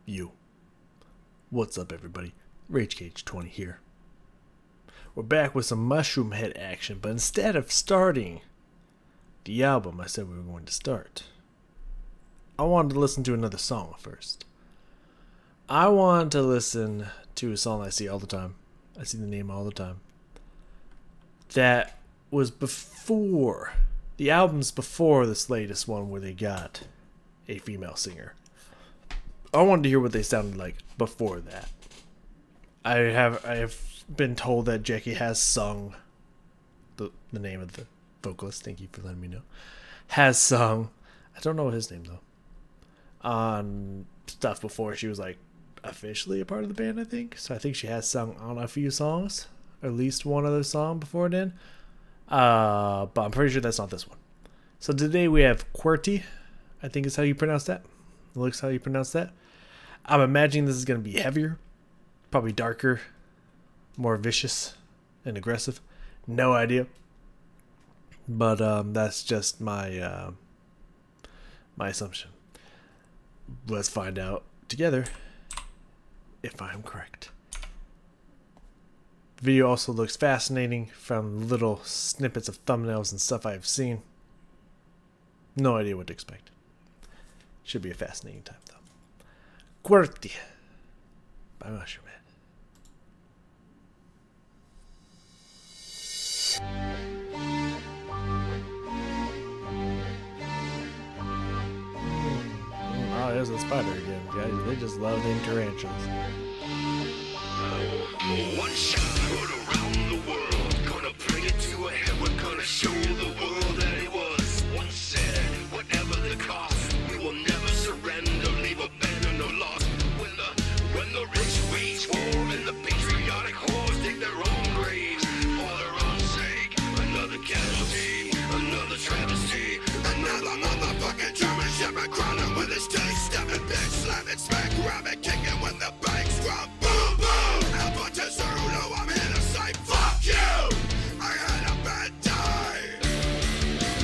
You. What's up, everybody? RageCage20 here. We're back with some Mushroomhead action, but instead of starting the album I said we were going to start, I wanted to listen to another song first. I want to listen to a song I see all the time. I see the name all the time. That was before, the album's before this latest one where they got a female singer. I wanted to hear what they sounded like before that. I have been told that Jackie has sung the name of the vocalist. Thank you for letting me know. Has sung, I don't know his name though, on stuff before she was like officially a part of the band, I think. So I think she has sung on a few songs, or at least one other song before then. But I'm pretty sure that's not this one. So today we have Qwerty, I think is how you pronounce that. Looks how you pronounce that. I'm imagining this is going to be heavier, probably darker, more vicious and aggressive. No idea. But that's just my my assumption. Let's find out together if I am correct. The video also looks fascinating from little snippets of thumbnails and stuff I've seen. No idea what to expect. Should be a fascinating time though. Qwerty by Mushroomhead. Oh, there's a spider again, guys. They just love them tarantulas. One shot around the world, gonna bring it to a head. We're gonna show the world that it was once said. Whatever the cost, we will never surrender. Leave a banner no loss. When the rich wage war and the patriotic whores dig their own graves for their own sake. Another casualty, another travesty, another motherfucking German shepherd crawling with his teeth, stepping back, slamming, smack, grabbing, kicking when the banks drop. Boom, boom. Alpha to Zero, I'm here to say fuck you. I had a bad day.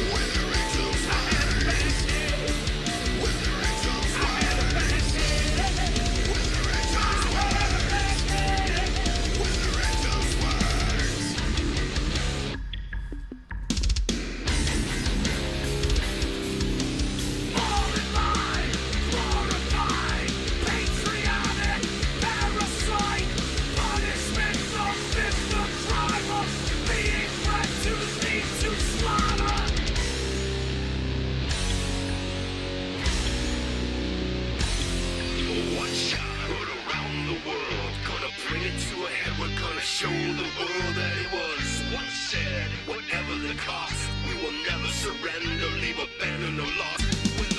When the angels hang, when the angels hang, when the angels hang, when the angels all in line, glorified, patriotic, parasite, punishment from fifth of tribals, being bred to lead to slaughter. One shot around the world, gonna bring it to a head. We're gonna show the world that it was once said. Whatever the cost, we will never surrender. Leave a banner no loss. When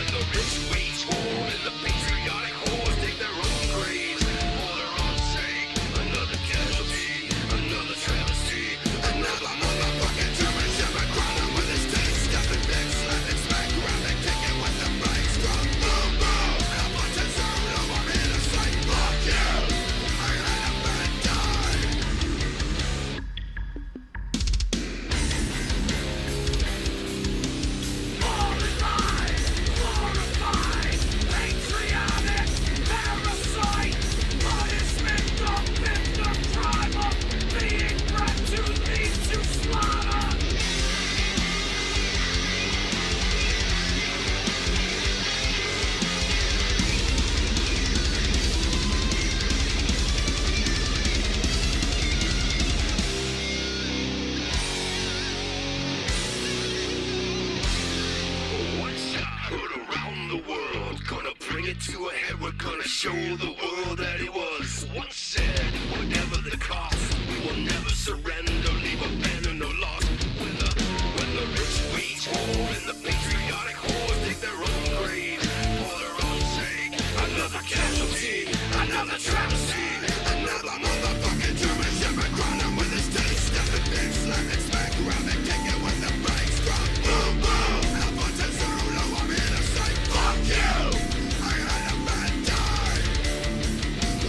the rich wage war and the patriotic whores dig their own graves for their own sake. Another casualty, another travesty, another motherfucking German shepherd crawling with his teeth, stepping back, slapping, smack, grabbing, kicking when the banks drop. Boom, boom. Alpha to Zero, I'm here to say fuck you. I had a bad day. All in line, glorified, patriotic, parasite, punishment from fifth of tribal, being bred to lead to slaughter. One shot around the world, gonna bring it to a head. We're gonna show the world that it was once said. Whatever the cost, we will never surrender. Leave a banner no loss. When the rich wage war and the patriotic whores dig their own graves for their own sake. Another casualty, another travesty, another motherfucking German shepherd crawling with his teeth, stepping big, slamming, smack, grabbing, kicking when the banks drop. Boom, boom. Alpha to Zero, I'm here to say fuck you. I had a bad day.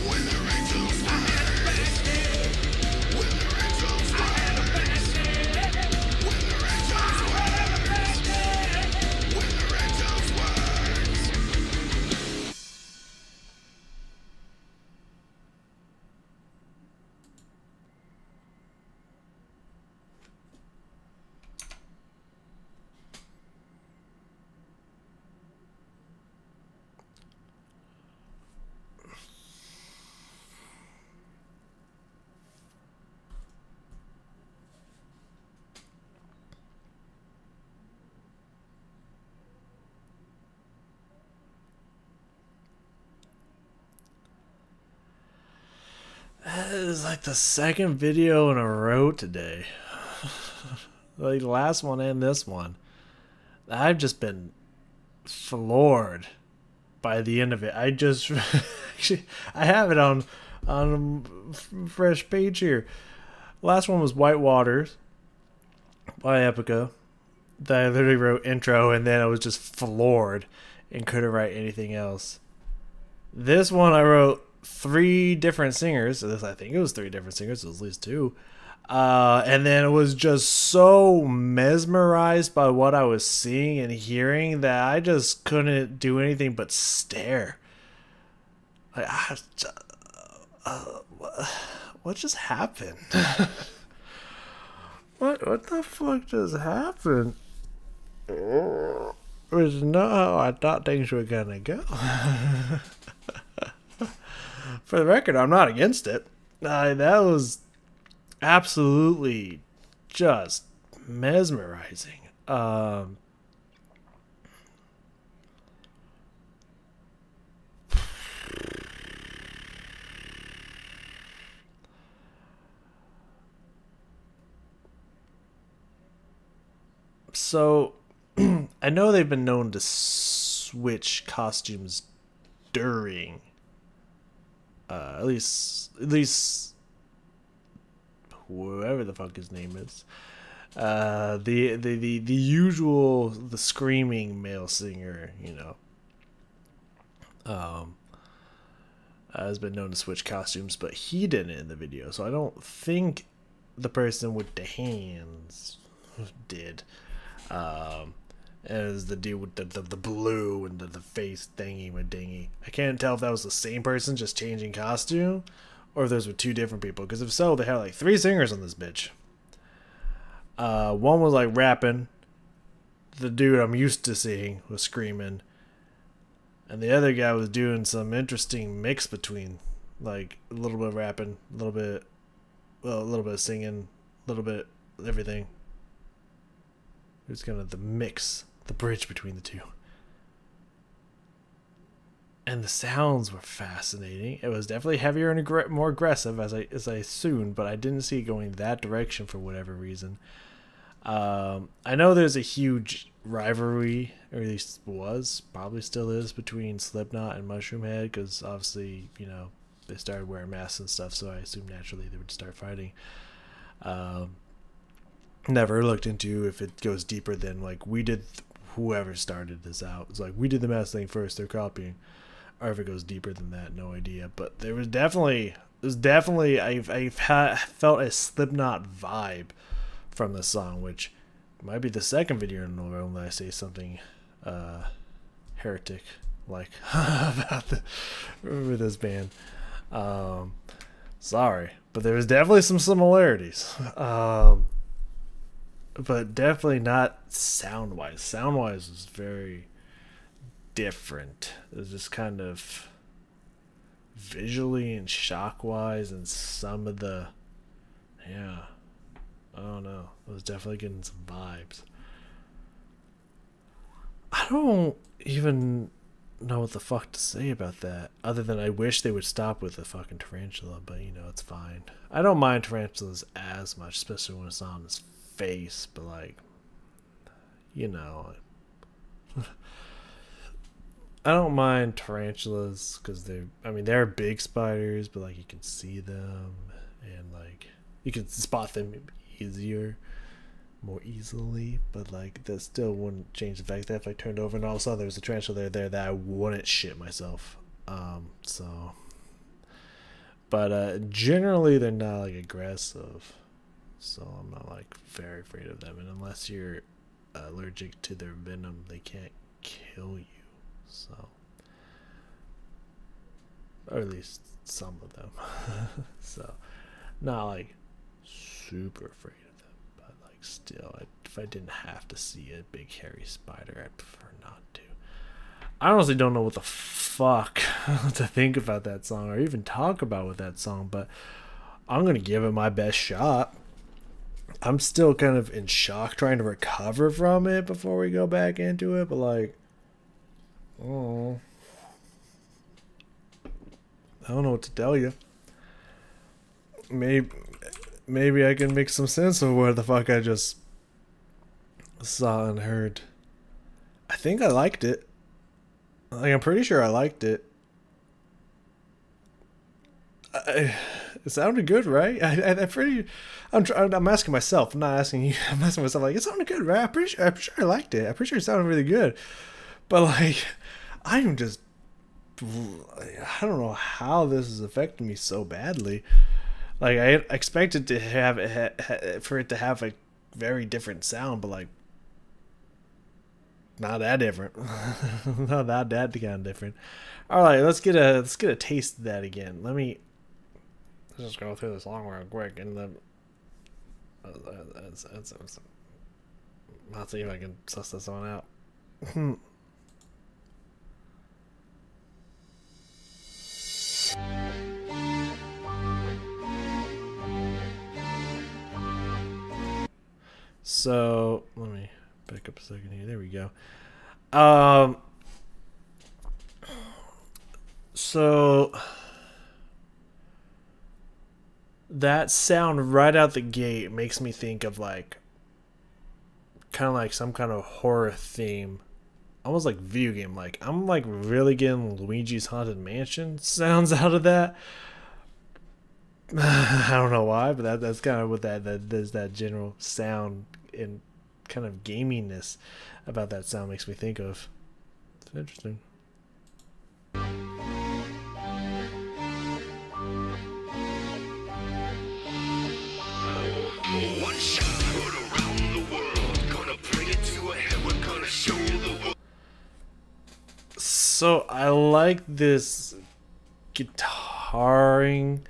When the angels hang, when the angels hang, when the angels hang. is like the second video in a row today. Like the last one and this one. I've just been floored by the end of it. I just actually I have it on fresh page here. Last one was White Waters by Epica. That I literally wrote intro and then I was just floored and couldn't write anything else. This one I wrote 3 different singers. I think it was 3 different singers. It was at least 2. And then it was just so mesmerized by what I was seeing and hearing that I just couldn't do anything but stare. Like, what just happened? What the fuck just happened? It was not how I thought things were gonna go. For the record, I'm not against it. That was absolutely just mesmerizing. So, I know they've been known to switch costumes during, at least whoever the fuck his name is, the usual, the screaming male singer, you know, has been known to switch costumes, but he didn't in the video, so I don't think the person with the hands did. As the dude with the blue and the face thingy with dingy. I can't tell if that was the same person just changing costume or if those were 2 different people, because if so, they had like 3 singers on this bitch. One was like rapping, the dude I'm used to seeing was screaming, and the other guy was doing some interesting mix between like a little bit of rapping, a little bit of singing, a little bit everything. It was kind of the mix, the bridge between the 2. And the sounds were fascinating. It was definitely heavier and more aggressive, as I assumed, but I didn't see it going that direction for whatever reason. I know there's a huge rivalry, or at least was, probably still is, between Slipknot and Mushroomhead, because obviously, you know, they started wearing masks and stuff, so I assume naturally they would start fighting. Never looked into if it goes deeper than like we did. Whoever started this out, it's like we did the mask thing first, they're copying, or if it goes deeper than that, no idea. But I felt a Slipknot vibe from the song, which might be the second video in a row that I say something heretic like about this band. Sorry, but there was definitely some similarities. But definitely not sound-wise. Sound-wise was very different. It was just kind of visually and shock-wise, and some of the, yeah, I don't know. I was definitely getting some vibes. I don't even know what the fuck to say about that, other than I wish they would stop with the fucking tarantula, but you know, it's fine. I don't mind tarantulas as much, especially when it's on his face, but like, you know, I don't mind tarantulas because they're big spiders, but like you can see them and like you can spot them more easily, but like that still wouldn't change the fact that if I turned over and all of a sudden there was a tarantula there that I wouldn't shit myself. But generally they're not like aggressive. So I'm not like very afraid of them, and unless you're allergic to their venom, they can't kill you. So, or at least some of them. So, not like super afraid of them, but like still, if I didn't have to see a big hairy spider, I'd prefer not to. I honestly don't know what the fuck to think about that song or even talk about with that song, but I'm gonna give it my best shot. I'm still kind of in shock trying to recover from it before we go back into it, but like, oh, I don't know what to tell you. maybe I can make some sense of what the fuck I just saw and heard. I think I liked it. Like, I'm pretty sure I liked it. It sounded good, right? I'm asking myself. I'm not asking you. I'm asking myself. Like, it sounded good, right? I'm pretty sure I liked it. I'm pretty sure it sounded really good. But like, I don't know how this is affecting me so badly. Like, I expected to have for it to have a very different sound, but like, not that different. Not that kind of different. All right, let's get a taste of that again. Let's just go through this long real quick, and then I'll see if I can suss this one out. So let me back up a second here. There we go. So that sound right out the gate makes me think of like kind of like some kind of horror theme, almost like video game. Like, I'm like really getting Luigi's Haunted Mansion sounds out of that. I don't know why, but that's kind of what there's that general sound and kind of gaminess about that sound makes me think of. It's interesting. One shot heard around the world. Gonna bring it to a head. We're gonna show the world. So I like this guitaring,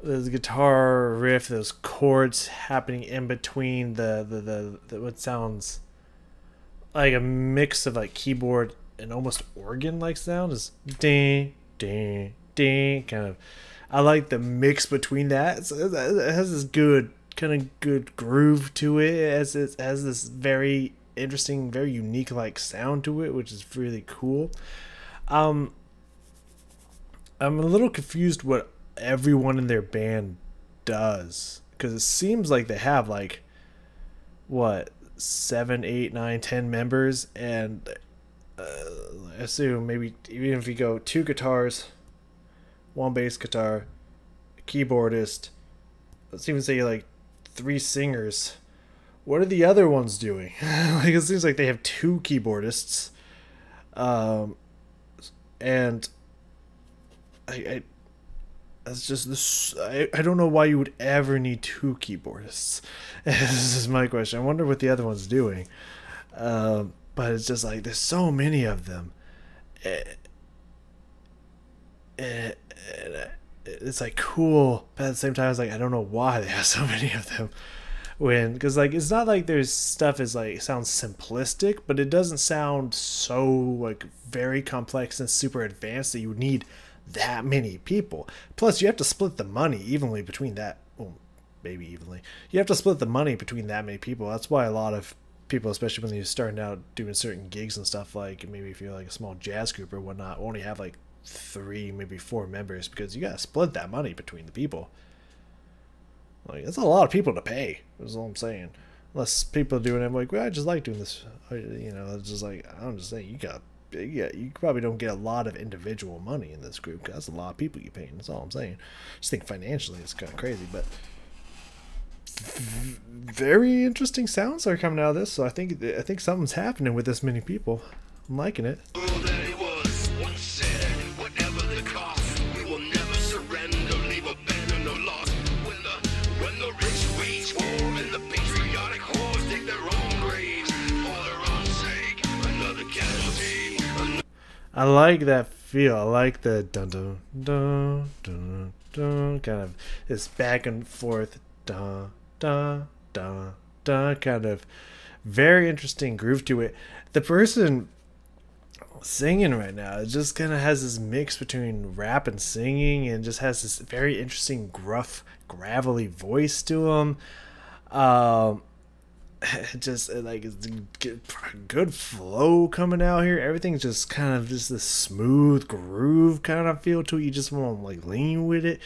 this guitar riff, those chords happening in between the what sounds like a mix of like keyboard and almost organ like sound is ding ding ding kind of. I like the mix between that. So it has this good kind of good groove to it. It has this very interesting, very unique like sound to it, which is really cool. I'm a little confused what everyone in their band does, because it seems like they have like what 7, 8, 9, 10 members, and I assume maybe even if you go 2 guitars, 1 bass guitar, a keyboardist, let's even say like 3 singers. What are the other ones doing? Like, it seems like they have 2 keyboardists, and I that's just this. I don't know why you would ever need 2 keyboardists. This is my question. I wonder what the other one's doing. But it's just like there's so many of them. It's like cool, but at the same time, it's like I don't know why they have so many of them. Because like it's not like there's stuff is like sounds simplistic, but it doesn't sound so like very complex and super advanced that you would need that many people. Plus, you have to split the money evenly between that. Well, maybe evenly. You have to split the money between that many people. That's why a lot of people, especially when you're starting out doing certain gigs and stuff, like maybe if you're like a small jazz group or whatnot, only have like 3, maybe 4 members, because you gotta split that money between the people. Like, that's a lot of people to pay, is all I'm saying. Unless people are doing it, I'm like, well, I just like doing this. You know, it's just like, I'm just saying, you probably don't get a lot of individual money in this group, because that's a lot of people you're paying. That's all I'm saying. Just think financially, it's kind of crazy, but very interesting sounds are coming out of this. So I think something's happening with this many people. I'm liking it. I like that feel. I like the dun dun dun dun dun kind of this back and forth dun dun dun dun kind of very interesting groove to it. The person singing right now, it just kind of has this mix between rap and singing, and just has this very interesting gruff, gravelly voice to him. Just like good flow coming out here. Everything's just kind of just this smooth groove kind of feel to it. You just want to like lean with it,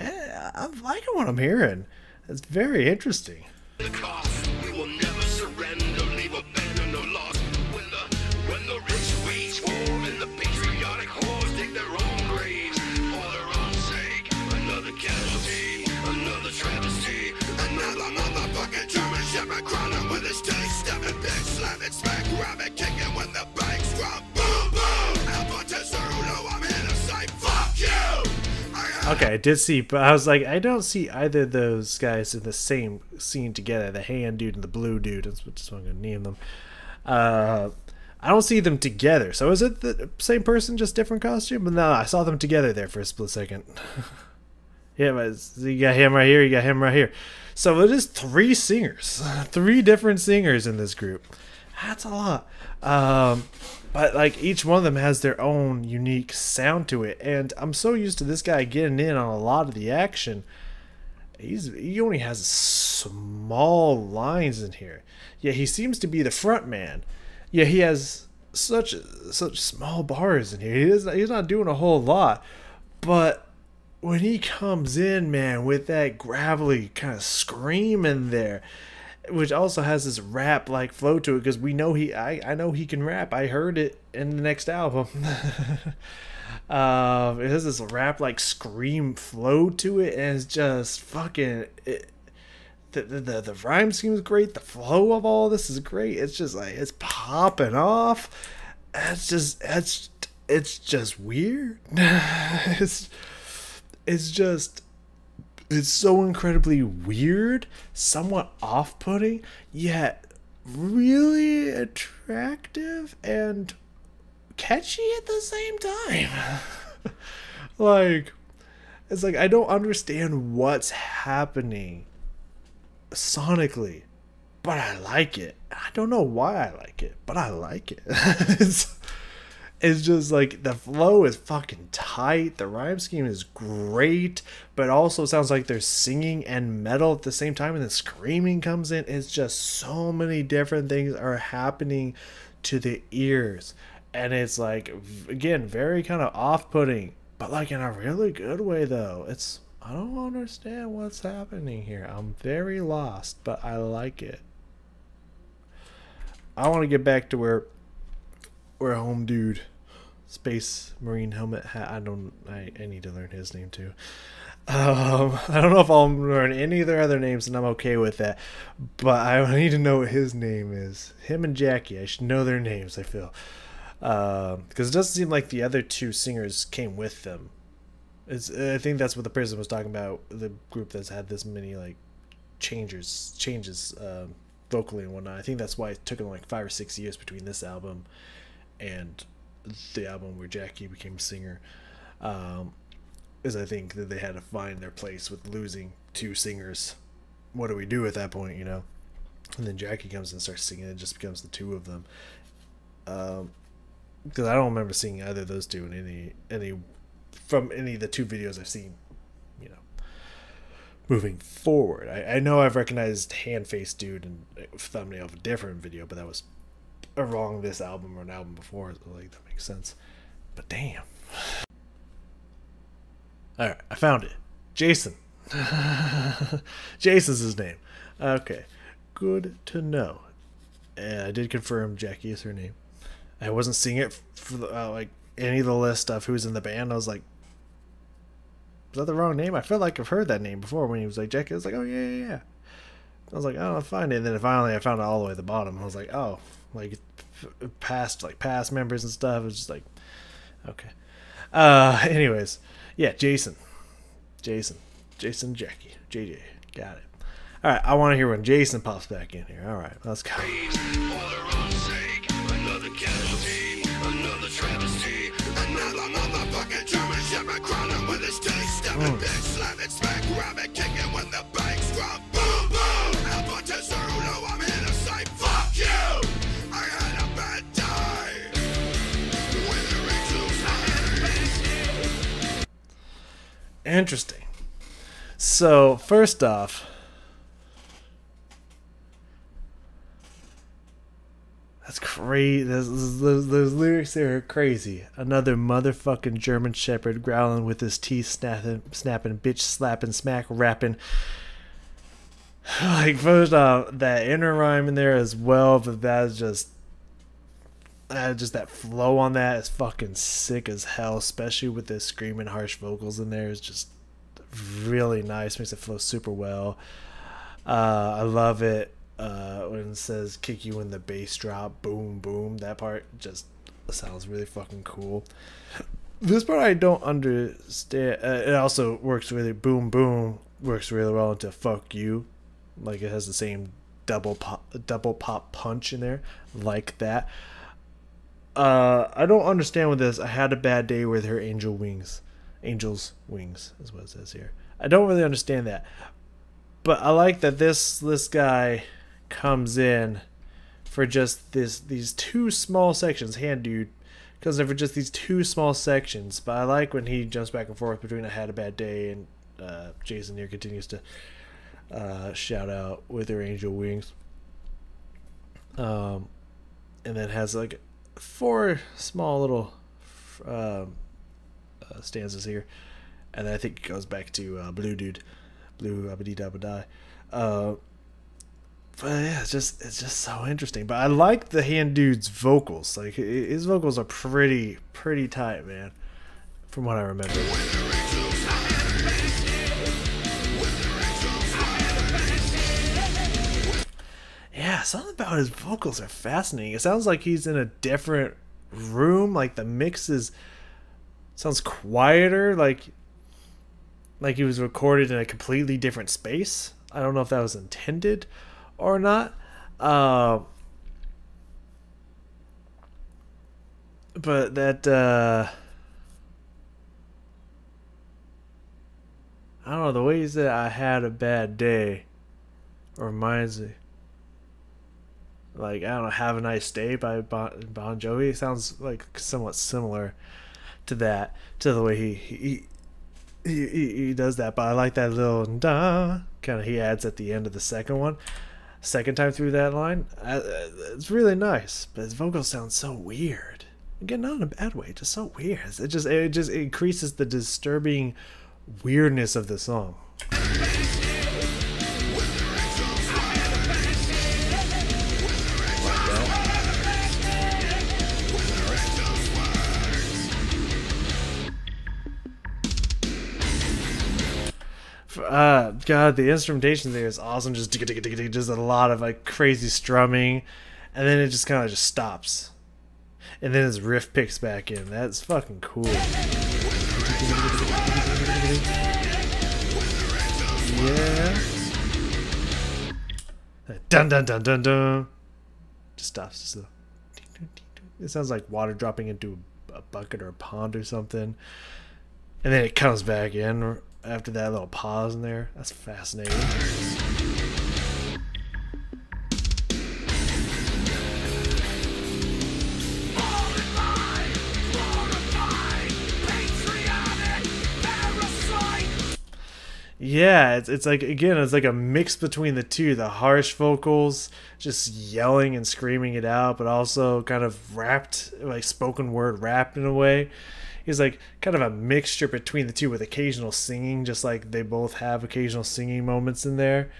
I'm liking what I'm hearing. It's very interesting. The cost, we will never surrender, leave a banner no loss. When the rich wage war and the patriotic whores dig their own graves for their own sake, another casualty, another travesty, another motherfucking German shepherd crawling with his teeth, stepping big, slamming, smack, grabbing, kicking when the banks drop. Boom, boom, Alpha to Cerulo, I'm here to say fuck you. Okay, I did see, but I was like, I don't see either of those guys in the same scene together. The hand dude and the blue dude. That's what I'm going to name them. I don't see them together. So is it the same person, just different costume? But no, I saw them together there for a split second. Yeah, but you got him right here. You got him right here. So it is 3 singers, 3 different singers in this group. That's a lot. But like each one of them has their own unique sound to it, and I'm so used to this guy getting in on a lot of the action. He only has small lines in here. Yeah, he seems to be the front man. Yeah, he has such small bars in here. He's not doing a whole lot, but when he comes in, man, with that gravelly kind of scream in there, which also has this rap like flow to it, because we know I know he can rap. I heard it in the next album. It has this rap like scream flow to it, and it's just fucking the rhyme scheme's great, the flow of all this is great. It's just like it's popping off. It's just weird. It's so incredibly weird, somewhat off-putting, yet really attractive and catchy at the same time. Like, it's like I don't understand what's happening sonically, but I like it. I don't know why I like it, but I like it. It's just like the flow is fucking tight. The rhyme scheme is great, but it also sounds like they're singing and metal at the same time, and the screaming comes in. It's just so many different things are happening to the ears, and it's like, again, very kind of off-putting, but like in a really good way though. I don't understand what's happening here. I'm very lost, but I like it. I want to get back to where home dude, Space Marine Helmet Hat. I need to learn his name too. I don't know if I'll learn any of their other names, and I'm okay with that. But I need to know what his name is. Him and Jackie, I should know their names, I feel. Because it doesn't seem like the other 2 singers came with them. I think that's what the person was talking about. The group that's had this many like changes vocally and whatnot. I think that's why it took them like 5 or 6 years between this album and the album where Jackie became a singer, is I think that they had to find their place with losing 2 singers. What do we do at that point, you know? And then Jackie comes and starts singing, and it just becomes the 2 of them. Because I don't remember seeing either of those 2 in any from any of the 2 videos I've seen, you know, moving forward. I know I've recognized hand-faced dude and thumbnail of a different video, but that was wrong this album or an album before, so like that makes sense. But damn. Alright, I found it. Jason. Jason's his name. Okay. Good to know. And I did confirm Jackie is her name. I wasn't seeing it for like any of the list of who's in the band. I was like, is that the wrong name? I feel like I've heard that name before when he was like Jackie. I was like, oh yeah. I was like, oh, I'll find it. And then finally I found it all the way at the bottom. I was like, oh, like past members and stuff. It's just like, okay. Anyways, yeah, Jason, Jackie, JJ, got it. All right, I want to hear when Jason pops back in here. All right, let's go. Interesting. So first off, That's crazy. Those lyrics there are crazy. Another motherfucking German Shepherd growling with his teeth snapping, bitch slapping, smack rapping. Like, first off, that inner rhyme in there as well, but that's just that flow on that is fucking sick as hell, especially with the screaming harsh vocals in there. It's just really nice, makes it flow super well. I love it when it says kick you in the bass drop, boom boom. That part just sounds really fucking cool. This part I don't understand. It also works really, boom boom works really well into fuck you. Like, it has the same double pop punch in there, like that. I don't understand with this. I had a bad day with her angel's wings is what it says here. I don't really understand that, but I like that this guy comes in for just these two small sections. Hand dude comes in for just these two small sections, but I like when he jumps back and forth between I had a bad day and Jason here continues to shout out with her angel wings, and then has like 4 small little stanzas here, and then I think it goes back to blue abadi dabba die. But yeah, it's just so interesting. But I like the hand dude's vocals. Like, his vocals are pretty tight, man, from what I remember. Yeah, something about his vocals are fascinating. It sounds like he's in a different room. Like, the mix sounds quieter. Like he was recorded in a completely different space. I don't know if that was intended or not. But that I don't know, the way he said I had a bad day reminds me, like, I don't know, Have a Nice Day by Bon Jovi. It sounds like somewhat similar to that, to the way he does that. But I like that little da kind of he adds at the end of the second time through that line. It's really nice, but his vocals sound so weird. Again, not in a bad way, just so weird. It just increases the disturbing weirdness of the song. God, the instrumentation there is awesome. Just a lot of like crazy strumming, and then it just kind of just stops, and then his riff picks back in. That's fucking cool. Yeah. Dun dun dun dun dun. Just stops. Just it sounds like water dropping into a bucket or a pond or something, and then it comes back in after that little pause in there. That's fascinating. Yeah, it's like, again, it's like a mix between the two. The harsh vocals, just yelling and screaming it out, but also kind of rapped, like spoken word rap in a way. He's like kind of a mixture between the two with occasional singing, just like they both have occasional singing moments in there.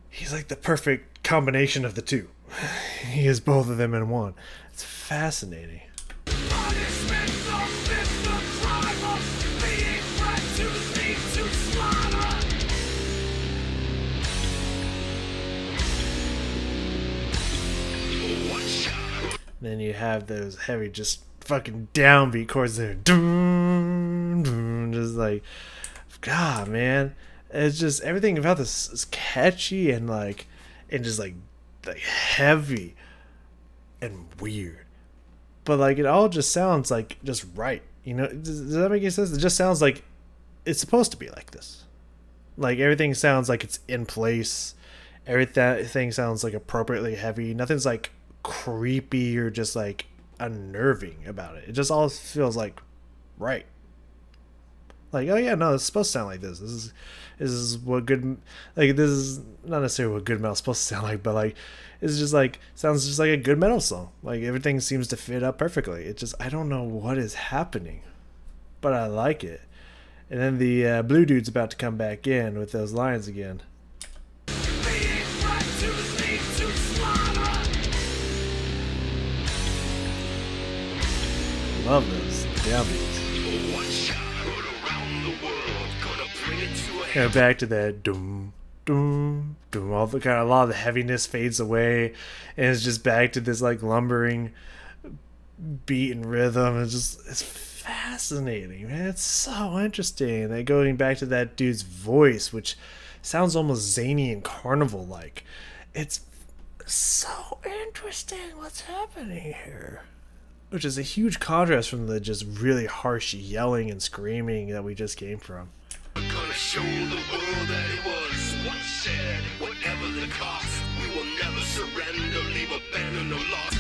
He's like the perfect combination of the two. He is both of them in one. It's fascinating. Then you have those heavy, just fucking downbeat chords there. Just like, God, man. It's just, everything about this is catchy and like, and just like heavy and weird. But like, it all just sounds like just right. You know, does that make any sense? It just sounds like it's supposed to be like this. Like, everything sounds like it's in place. Everything sounds like appropriately heavy. Nothing's like creepy or just like unnerving about it. It just all feels like right. Like, oh yeah, no, it's supposed to sound like this. This is what good, like, this is not necessarily what good metal's supposed to sound like, but like, it's just like, sounds just like a good metal song. Like, everything seems to fit up perfectly. It just, I don't know what is happening, but I like it. And then the blue dude's about to come back in with those lines again. Love this. Yeah. And back to that doom, doom, doom. All the kind of, a lot of the heaviness fades away, and it's just back to this like lumbering beat and rhythm. It's fascinating, man. It's so interesting. And then going back to that dude's voice, which sounds almost zany and carnival like. It's so interesting what's happening here. Which is a huge contrast from the just really harsh yelling and screaming that we just came from. Gonna show the world that it was once said, whatever the cost, we will never surrender, leave abandoned or lost.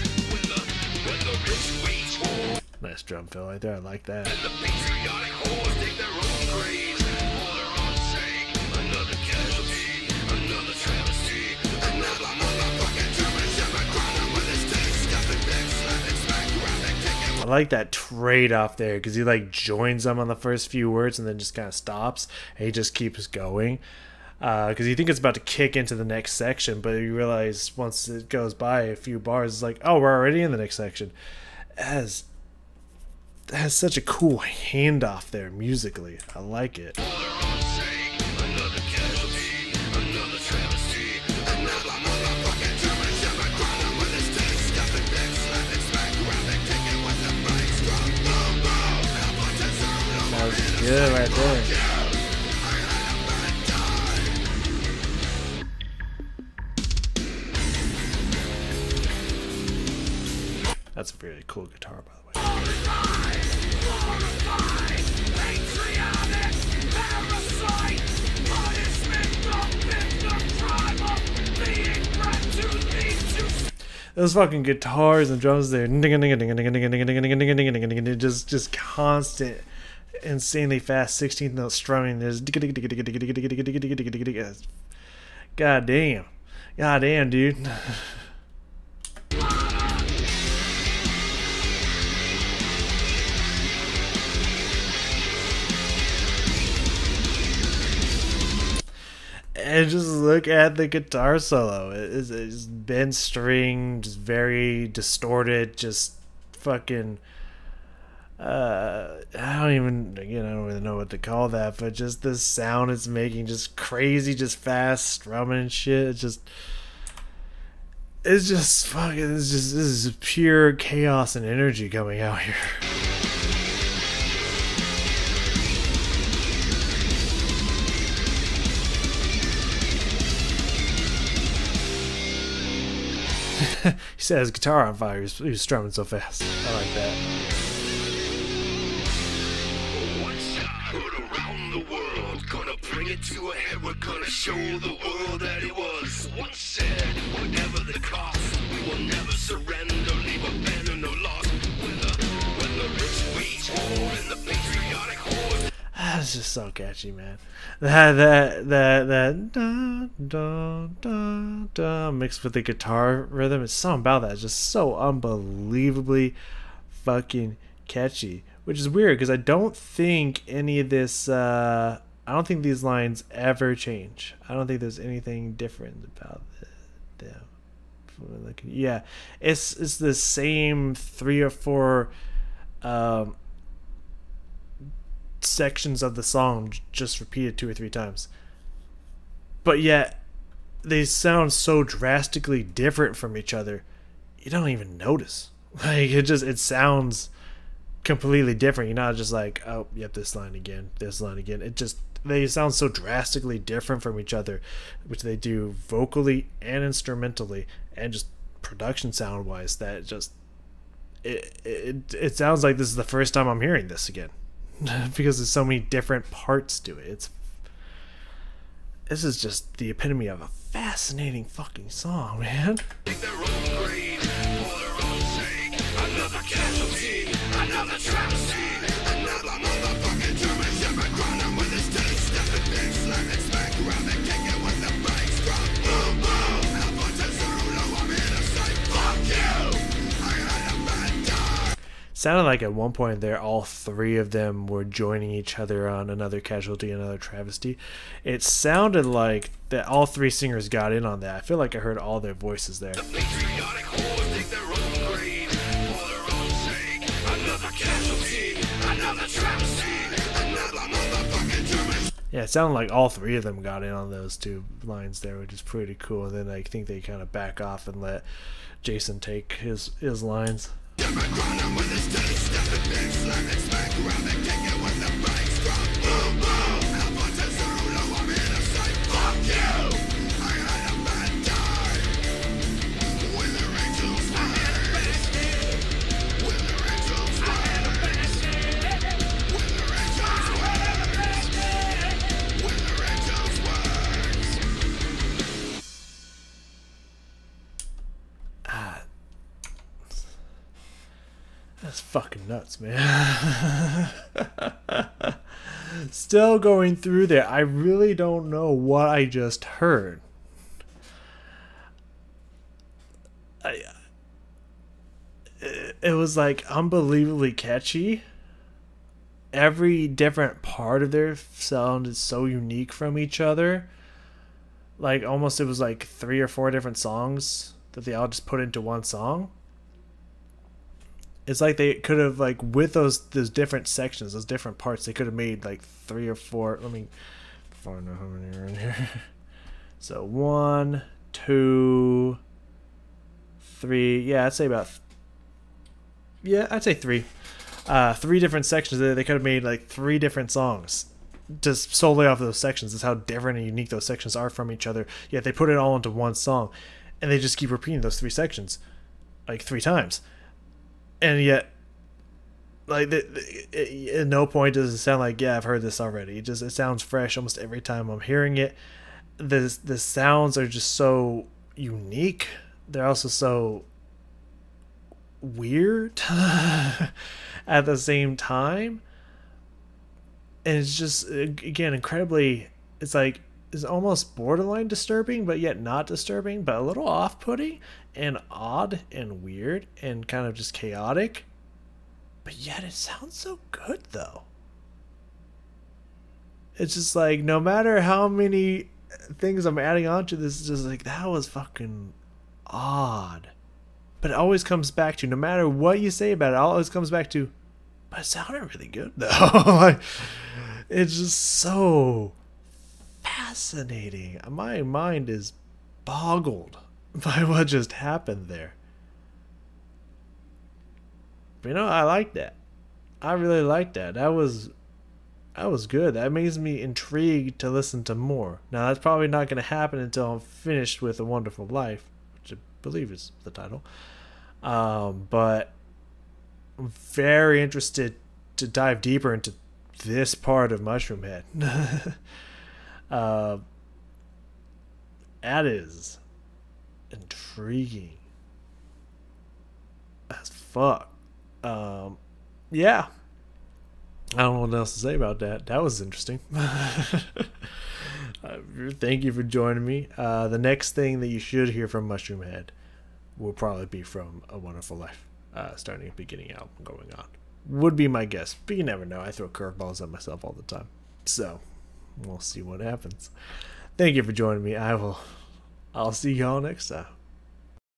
When the rich wage war. Nice drum fill right there, I like that. And the patriotic whores dig their own graves for their own sake. Another casualty, another travesty, another motherfucking German Shepherd crawling with his dick, stepping back, slapping, smack, grabbing, kicking. I like that trade off there because he like joins them on the first few words and then just kind of stops and he just keeps going because you think it's about to kick into the next section, but you realize once it goes by a few bars, it's like, oh, we're already in the next section. It has such a cool handoff there musically. I like it. That was good right there. That's a really cool guitar, by the way. Those fucking guitars and drums there, just constant, insanely fast 16th note strumming. There's god damn, dude. And just look at the guitar solo. It's bent string, just very distorted, just fucking I don't really know what to call that, but just the sound it's making, just crazy, just fast strumming and shit. This is pure chaos and energy coming out here. He set his guitar on fire. He was strumming so fast. I like that. One shot around the world, gonna bring it to a head. We're gonna show the world that it was once said, whatever the cost, we will never surrender, leave abandoned or lost. When the rich wage war and the patriotic horde. That's just so catchy, man. That da, da, da, da, mixed with the guitar rhythm. It's something about that. It's just so unbelievably fucking catchy. Which is weird because I don't think any of this. I don't think these lines ever change. I don't think there's anything different about them. Yeah, it's the same 3 or 4. Sections of the song just repeated 2 or 3 times, but yet they sound so drastically different from each other you don't even notice. Like it sounds completely different. You're not just like, oh yep, this line again. They sound so drastically different from each other, which they do vocally and instrumentally and just production sound wise, that just it sounds like this is the first time I'm hearing this again. Because there's so many different parts to it. This is just the epitome of a fascinating fucking song, man. Sounded like at one point there, all three of them were joining each other on Another Casualty, Another Travesty. It sounded like that all three singers got in on that. I feel like I heard all their voices there. The patriotic whores dig their own grave for their own sake. Another casualty, another travesty, another motherfucking German. Yeah, it sounded like all three of them got in on those two lines there, which is pretty cool. And then I think they kind of back off and let Jason take his lines. That's fucking nuts, man. Still going through there. I really don't know what I just heard. It was like unbelievably catchy. Every different part of their sound is so unique from each other. Like almost it was like 3 or 4 different songs that they all just put into one song. It's like they could have, like, with those different sections, those different parts, they could have made like 3 or 4. Let me find out how many are in here. So 1, 2, 3. Yeah, I'd say about. Yeah, I'd say 3. 3 different sections. They could have made like 3 different songs just solely off of those sections. That's how different and unique those sections are from each other. Yet they put it all into one song, and they just keep repeating those 3 sections like 3 times. And yet, like, at no point does it sound like, yeah, I've heard this already. It sounds fresh almost every time I'm hearing it. The sounds are just so unique. They're also so weird at the same time. And it's just, again, incredibly, it's like, it's almost borderline disturbing, but yet not disturbing, but a little off-putting and odd and weird and kind of just chaotic. But yet it sounds so good, though. It's just like, no matter how many things I'm adding on to this, it's just like, that was fucking odd. But it always comes back to, no matter what you say about it, it always comes back to, but it sounded really good, though. Like, it's just so fascinating. My mind is boggled by what just happened there. But, you know, I like that. I really like that. That was good. That makes me intrigued to listen to more. Now, that's probably not going to happen until I'm finished with A Wonderful Life, which I believe is the title. But I'm very interested to dive deeper into this part of Mushroomhead. That is intriguing as fuck. Yeah, I don't know what else to say about that. That was interesting. Thank you for joining me. The next thing that you should hear from Mushroomhead will probably be from A Wonderful Life, starting at the beginning album going on. Would be my guess, but you never know. I throw curveballs at myself all the time, so we'll see what happens. Thank you for joining me. I'll see y'all next time.